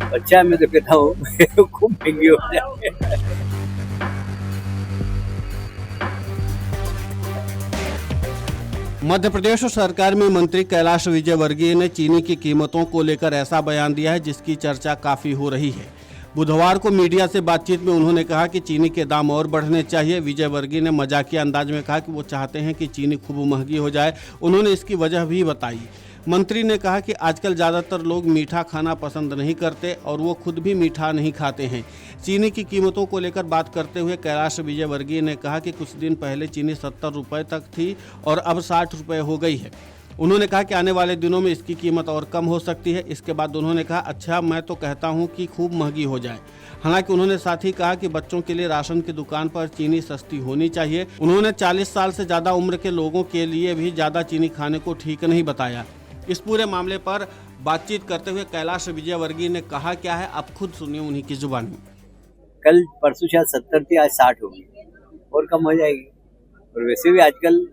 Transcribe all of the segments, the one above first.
अच्छा मैं तो कहता हूँ खूब महंगी हो जाए। मध्य प्रदेश सरकार में मंत्री कैलाश विजयवर्गीय ने चीनी की कीमतों को लेकर ऐसा बयान दिया है जिसकी चर्चा काफी हो रही है। बुधवार को मीडिया से बातचीत में उन्होंने कहा कि चीनी के दाम और बढ़ने चाहिए। विजयवर्गीय ने मजाकिया अंदाज में कहा कि वो चाहते हैं कि चीनी खूब महंगी हो जाए। उन्होंने इसकी वजह भी बताई। मंत्री ने कहा कि आजकल ज़्यादातर लोग मीठा खाना पसंद नहीं करते और वो खुद भी मीठा नहीं खाते हैं। चीनी की कीमतों को लेकर बात करते हुए कैलाश विजयवर्गीय ने कहा कि कुछ दिन पहले चीनी 70 रुपये तक थी और अब 60 रुपये हो गई है। उन्होंने कहा कि आने वाले दिनों में इसकी कीमत और कम हो सकती है। इसके बाद उन्होंने कहा, अच्छा मैं तो कहता हूं कि खूब महंगी हो जाए। हालांकि उन्होंने साथ ही कहा कि बच्चों के लिए राशन की दुकान पर चीनी सस्ती होनी चाहिए। उन्होंने 40 साल से ज़्यादा उम्र के लोगों के लिए भी ज़्यादा चीनी खाने को ठीक नहीं बताया। इस पूरे मामले पर बातचीत करते हुए कैलाश विजयवर्गीय ने कहा क्या है, आप खुद सुनिए उन्हीं की जुबानी। कल परसों शायद 70 थी, आज 60 होगी और कम हो जाएगी। और वैसे भी आजकल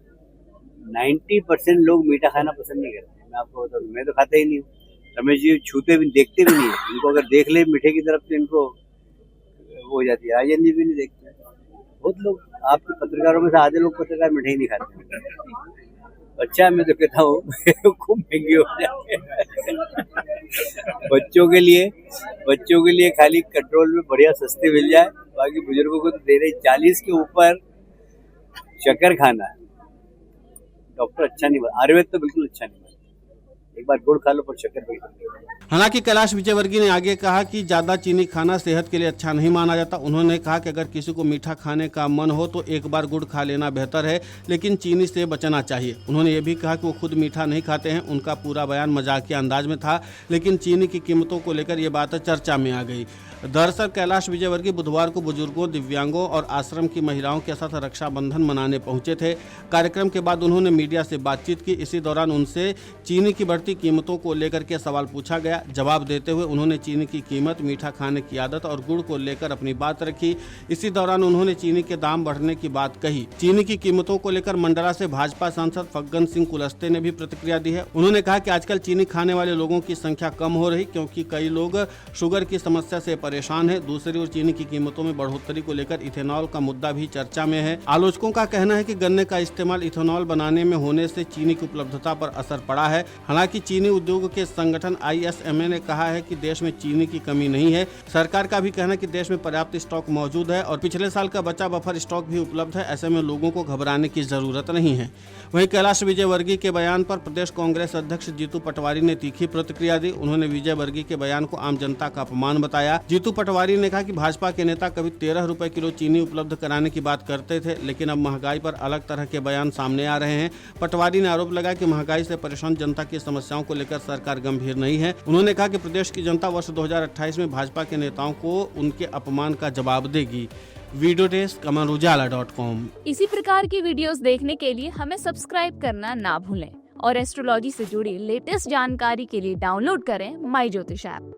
90% लोग मीठा खाना पसंद नहीं करते। मैं आपको बता दूं, मैं तो खाता ही नहीं हूँ। रमेश जी छूते भी देखते भी नहीं है। इनको अगर देख ले मीठे की तरफ तो इनको वो हो जाती है। राजन जी भी नहीं देखते। बहुत लोग आपके पत्रकारों में से आधे लोग पत्रकार मिठाई नहीं खाते। अच्छा मैं तो कहता हूँ खूब महंगी हो जाए। बच्चों के लिए खाली कंट्रोल में बढ़िया सस्ते मिल जाए। बाकी बुजुर्गों को तो दे रहे 40 के ऊपर शक्कर खाना है। डॉक्टर अच्छा नहीं बता, आयुर्वेद तो बिल्कुल अच्छा नहीं बता। एक बार गुड़ खा लो पर शक्कर नहीं खाते। हालांकि कैलाश विजयवर्गीय ने आगे कहा कि ज़्यादा चीनी खाना सेहत के लिए अच्छा नहीं माना जाता। उन्होंने कहा कि अगर किसी को मीठा खाने का मन हो तो एक बार गुड़ खा लेना बेहतर है, लेकिन चीनी से बचना चाहिए। उन्होंने ये भी कहा कि वो खुद मीठा नहीं खाते हैं। उनका पूरा बयान मजाकिया अंदाज में था, लेकिन चीनी की कीमतों को लेकर ये बात चर्चा में आ गई। दरअसल कैलाश विजयवर्गीय बुधवार को बुजुर्गों, दिव्यांगों और आश्रम की महिलाओं के साथ रक्षाबंधन मनाने पहुंचे थे। कार्यक्रम के बाद उन्होंने मीडिया से बातचीत की। इसी दौरान उनसे चीनी की बढ़ती कीमतों को लेकर के सवाल पूछा गया। जवाब देते हुए उन्होंने चीनी की कीमत, मीठा खाने की आदत और गुड़ को लेकर अपनी बात रखी। इसी दौरान उन्होंने चीनी के दाम बढ़ने की बात कही। चीनी की कीमतों को लेकर मंडला से भाजपा सांसद फग्गन सिंह कुलस्ते ने भी प्रतिक्रिया दी है। उन्होंने कहा कि आजकल चीनी खाने वाले लोगों की संख्या कम हो रही, क्योंकि कई लोग शुगर की समस्या से परेशान है। दूसरी ओर चीनी की कीमतों में बढ़ोतरी को लेकर इथेनॉल का मुद्दा भी चर्चा में है। आलोचकों का कहना है कि गन्ने का इस्तेमाल इथेनॉल बनाने में होने से चीनी की उपलब्धता पर असर पड़ा है। हालांकि चीनी उद्योग के संगठन ISMA ने कहा है कि देश में चीनी की कमी नहीं है। सरकार का भी कहना है कि देश में पर्याप्त स्टॉक मौजूद है और पिछले साल का बचा बफर स्टॉक भी उपलब्ध है। ऐसे में लोगों को घबराने की जरूरत नहीं है। वहीं कैलाश विजयवर्गीय के बयान पर प्रदेश कांग्रेस अध्यक्ष जीतू पटवारी ने तीखी प्रतिक्रिया दी। उन्होंने विजयवर्गीय के बयान को आम जनता का अपमान बताया। जीतू पटवारी ने कहा कि भाजपा के नेता कभी 13 रुपए किलो चीनी उपलब्ध कराने की बात करते थे, लेकिन अब महंगाई पर अलग तरह के बयान सामने आ रहे हैं। पटवारी ने आरोप लगाया कि महंगाई से परेशान जनता की समस्याओं को लेकर सरकार गंभीर नहीं है। उन्होंने कहा कि प्रदेश की जनता वर्ष 2028 में भाजपा के नेताओं को उनके अपमान का जवाब देगी। Video desk amarujala.com। इसी प्रकार की वीडियोस देखने के लिए हमें सब्सक्राइब करना ना भूलें और एस्ट्रोलॉजी से जुड़ी लेटेस्ट जानकारी के लिए डाउनलोड करें माई ज्योतिष ऐप।